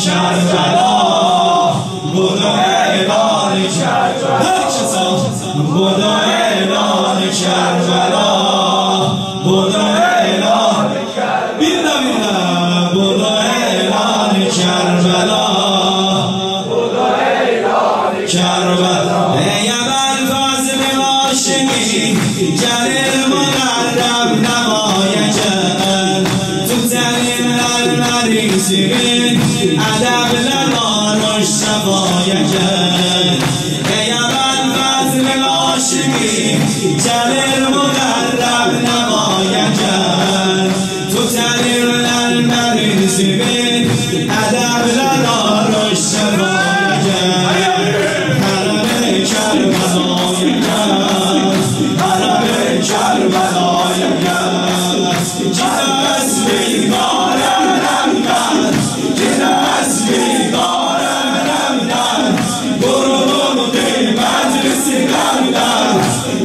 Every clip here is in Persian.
کربلا بدو اعلان کربلا بدو اعلان کربلا بدو اعلان کربلا بدو اعلان کربلا بدو اعلان کربلا ای ابوالفضل هاشمی جلیل مقرب نمایجن تو زمین المریضین ادب لدانش شفایجن ای ابوالفضل هاشمی جلیل مقرب نمایجن تو زمین المریضین ادب لدانش شفایجن حرم کربلا کربلای گست جنس بیگارم نمدن جنس بیگارم نمدن برو دی مجلس گمدن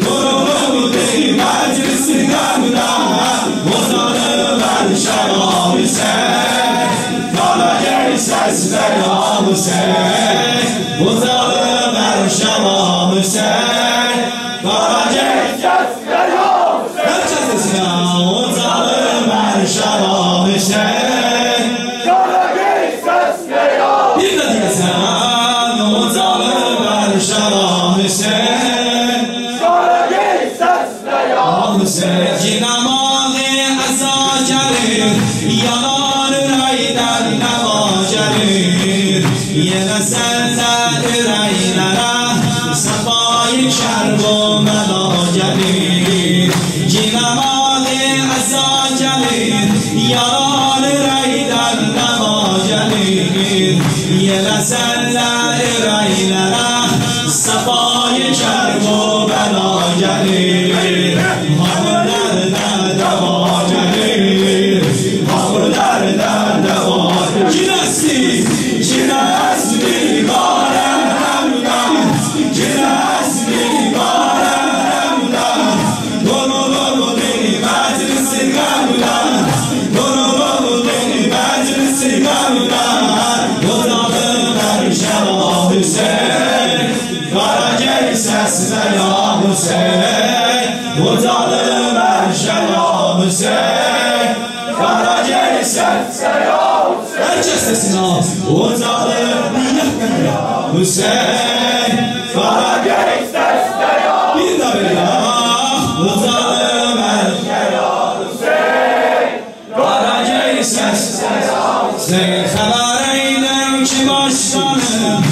برو دی مجلس گمدن وزانه بر شراب سه کالای سس بیام سه وزانه بر شراب سه کالای شراب سه این دیگه سن مطابق بر شراب سه جنماغ ازاجریر یانان رایدن نواجریر یه نسل رایدن صفای کرب و ملاجریر جنماغ ازاجریر یاران ریدن نواجریر یه نسل ریدن صفای کرب و بلاجریر همون درد دواجریر همون درد دواجریر کی نسلی کی نسلی بارم همدن کی نسلی بارم همدن برو دی مجلس گمدن برو دی مجلس گمدن اتاق بر شراب حسین کارجه سس بیام حسین اتاق بر شراب حسین کارجه سس بیام حسین اتاق حسین کارجه سس بیام خبر اینم که باشتانم